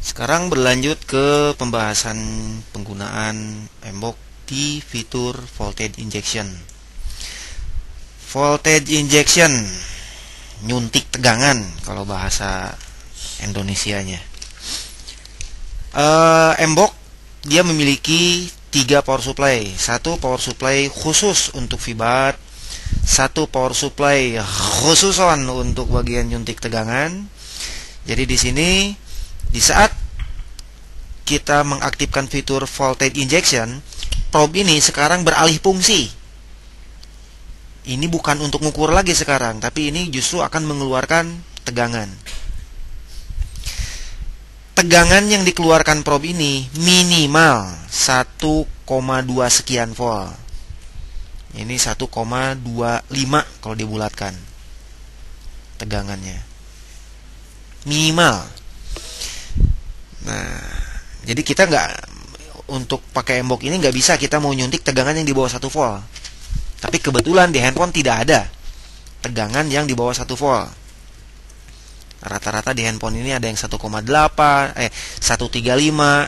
Sekarang berlanjut ke pembahasan penggunaan embok di fitur voltage injection. Voltage injection, nyuntik tegangan kalau bahasa Indonesianya. Embok dia memiliki 3 power supply. Satu power supply khusus untuk VBAT, satu power supply khususon untuk bagian nyuntik tegangan. Jadi di sini di saat kita mengaktifkan fitur voltage injection, probe ini sekarang beralih fungsi. Ini bukan untuk mengukur lagi sekarang, tapi ini justru akan mengeluarkan tegangan. Tegangan yang dikeluarkan probe ini minimal 1,2 sekian volt. Ini 1,25 kalau dibulatkan tegangannya. Minimal. Nah, jadi kita untuk pakai embok ini nggak bisa kita mau nyuntik tegangan yang di bawah 1 volt. Tapi kebetulan di handphone tidak ada tegangan yang di bawah 1 volt. Rata-rata di handphone ini ada yang 1,8, 135,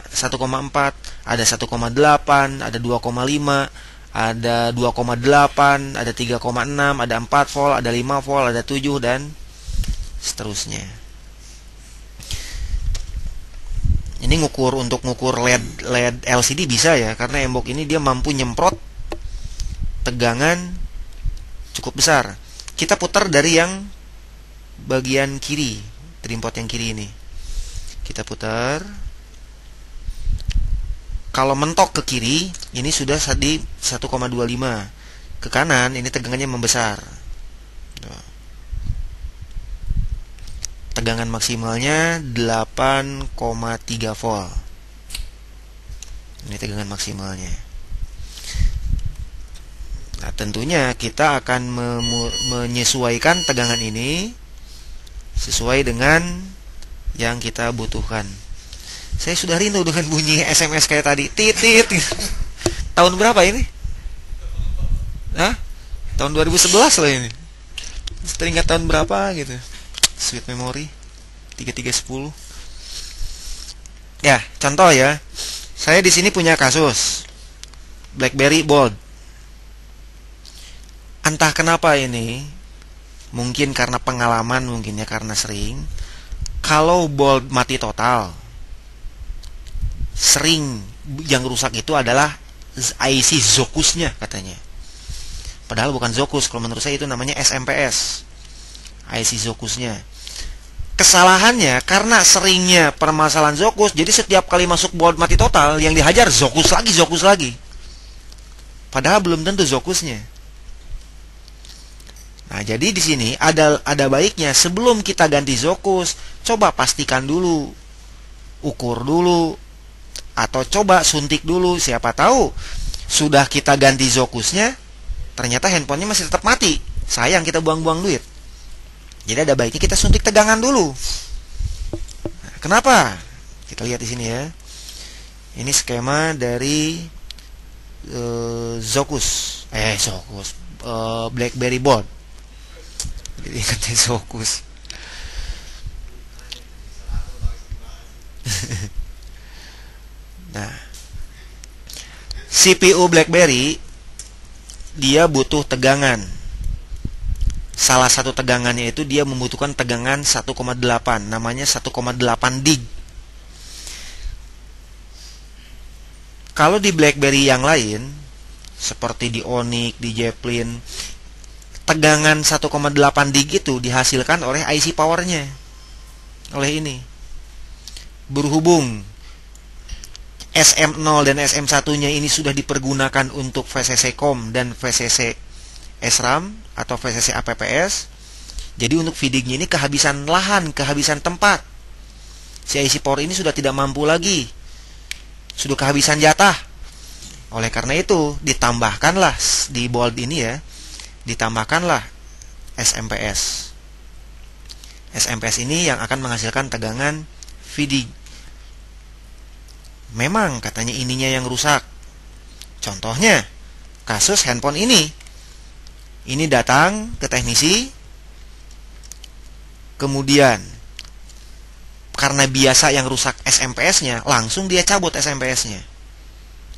1,4, ada 1,8, ada 2,5, ada 2,8, ada 3,6, ada 4 volt, ada 5 volt, ada 7 dan seterusnya. Ini untuk ngukur LED LCD bisa ya, karena embok ini dia mampu nyemprot tegangan cukup besar. Kita putar dari yang bagian kiri, trim pot yang kiri ini. Kita putar. Kalau mentok ke kiri, ini sudah di 1,25. Ke kanan, ini tegangannya membesar. Tegangan maksimalnya 8,3 volt. Ini tegangan maksimalnya. Nah, tentunya kita akan menyesuaikan tegangan ini sesuai dengan yang kita butuhkan. Saya sudah rindu dengan bunyi SMS kayak tadi. Titit. Tahun berapa ini? Hah? Tahun 2011 lah ini. Teringat tahun berapa gitu. Sweet memory 3310. Ya, contoh ya. Saya di sini punya kasus BlackBerry Bold. Entah kenapa ini, mungkin karena pengalaman, mungkin ya karena sering. Kalau Bold mati total, sering yang rusak itu adalah IC Zocusnya katanya. Padahal bukan Zocus, kalau menurut saya itu namanya SMPS. IC Zocusnya. Kesalahannya karena seringnya permasalahan Zocus, jadi setiap kali masuk board mati total yang dihajar Zocus lagi. Padahal belum tentu Zocusnya. Nah, jadi di sini ada baiknya sebelum kita ganti Zocus, coba pastikan dulu, ukur dulu, atau coba suntik dulu. Siapa tahu sudah kita ganti Zocusnya, ternyata handphonenya masih tetap mati. Sayang kita buang-buang duit. Jadi ada baiknya kita suntik tegangan dulu. Nah, kenapa? Kita lihat di sini ya. Ini skema dari Zocus. BlackBerry Bold. Jadi katanya Zocus. Nah, CPU BlackBerry dia butuh tegangan. Salah satu tegangannya itu dia membutuhkan tegangan 1,8, namanya 1,8 dig. Kalau di BlackBerry yang lain, seperti di Onyx, di Zeppelin, tegangan 1,8 dig itu dihasilkan oleh IC powernya, oleh ini. Berhubung SM0 dan SM1-nya ini sudah dipergunakan untuk VCC COM dan VCC SRAM atau VCC APPS. Jadi untuk feedingnya ini kehabisan lahan, kehabisan tempat. Si IC power ini sudah tidak mampu lagi, sudah kehabisan jatah. Oleh karena itu ditambahkanlah di bold ini ya, ditambahkanlah SMPS. SMPS ini yang akan menghasilkan tegangan feeding. Memang katanya ininya yang rusak. Contohnya kasus handphone ini. Ini datang ke teknisi, kemudian karena biasa yang rusak SMPS-nya, langsung dia cabut SMPS-nya.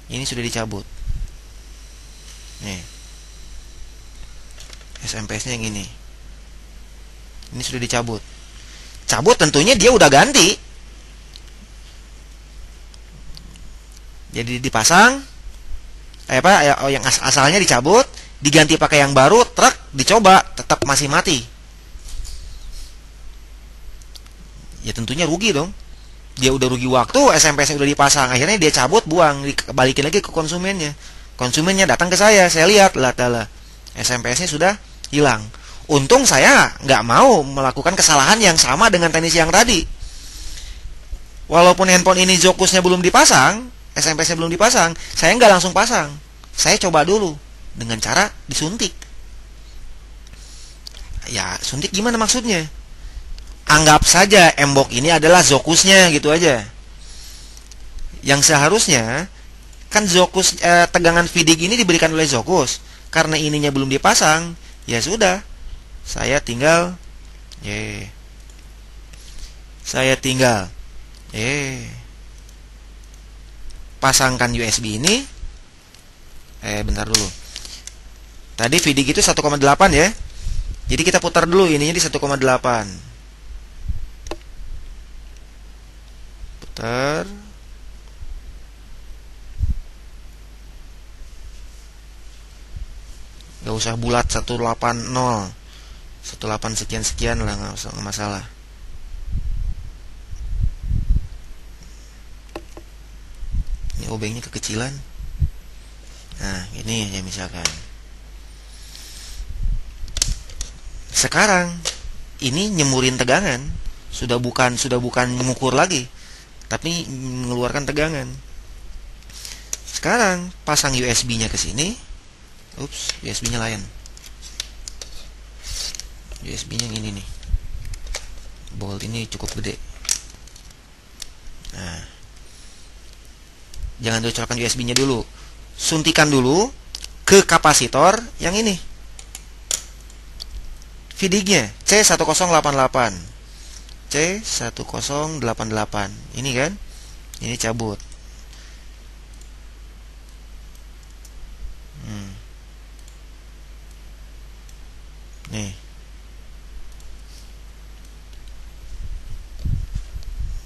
Ini sudah dicabut. Nih. SMPS-nya yang ini. Ini sudah dicabut. Cabut tentunya dia udah ganti. Jadi dipasang yang asalnya dicabut, diganti pakai yang baru, truk dicoba, tetap masih mati. Ya tentunya rugi dong. Dia udah rugi waktu, SMPS-nya udah dipasang, akhirnya dia cabut, buang, balikin lagi ke konsumennya. Konsumennya datang ke saya lihat, lah SMPS-nya sudah hilang. Untung saya nggak mau melakukan kesalahan yang sama dengan teknisi yang tadi. Walaupun handphone ini Zokusnya belum dipasang, SMPS-nya belum dipasang, saya nggak langsung pasang. Saya coba dulu dengan cara disuntik. Ya, suntik gimana maksudnya? Anggap saja embok ini adalah Zokusnya gitu aja. Yang seharusnya kan Zokus tegangan feeding ini diberikan oleh Zokus. Karena ininya belum dipasang, ya sudah. Saya tinggal pasangkan USB ini. Bentar dulu. Tadi feeding itu 1,8 ya. Jadi kita putar dulu ininya di 1,8. Putar. Gak usah bulat 180. 18 sekian lah, nggak masalah. Ini obengnya kekecilan. Nah, ini ya misalkan. Sekarang ini nyemurin tegangan, sudah bukan mengukur lagi, tapi mengeluarkan tegangan. Sekarang pasang USB-nya ke sini. USB-nya lain. USB-nya yang ini nih. Bolt ini cukup gede. Nah, jangan dicolokkan USB-nya dulu. Suntikan dulu ke kapasitor yang ini. Feedingnya C1088. C1088. Ini kan? Ini cabut. Nih.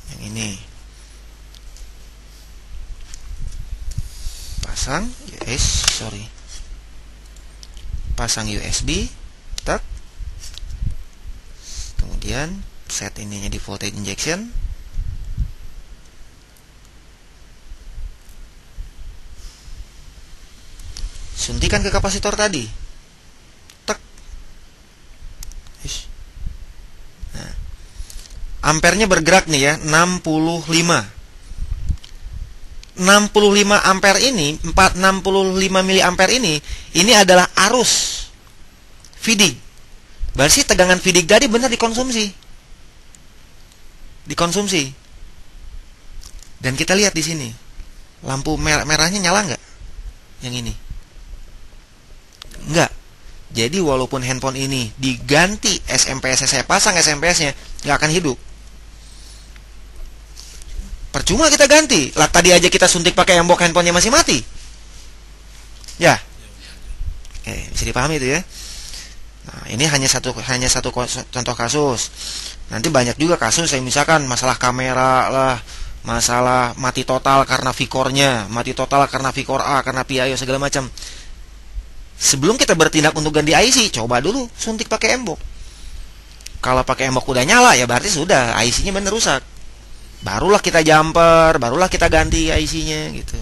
Yang ini. Pasang pasang USB, tak. Kemudian set ininya di voltage injection. Suntikan ke kapasitor tadi. Tak. Nah. Ampernya bergerak nih ya, 65. 65 ampere ini, 465 mili ampere ini adalah arus feeding. Berarti tegangan feeding tadi benar dikonsumsi. Dan kita lihat di sini, lampu merahnya nyala nggak? Yang ini, nggak. Jadi walaupun handphone ini diganti SMPS, saya pasang SMPS-nya, nggak akan hidup. Percuma kita ganti. Lah tadi aja kita suntik pakai embok, handphonenya masih mati. Ya. Oke, bisa dipahami itu ya. Nah, ini hanya satu contoh kasus. Nanti banyak juga kasus yang misalkan masalah kamera lah, masalah mati total karena VCore-nya, mati total karena VCore A, karena PIO segala macam. Sebelum kita bertindak untuk ganti IC, coba dulu suntik pakai embok. Kalau pakai embok udah nyala, ya berarti sudah IC-nya benar rusak. Barulah kita jumper, barulah kita ganti IC-nya gitu.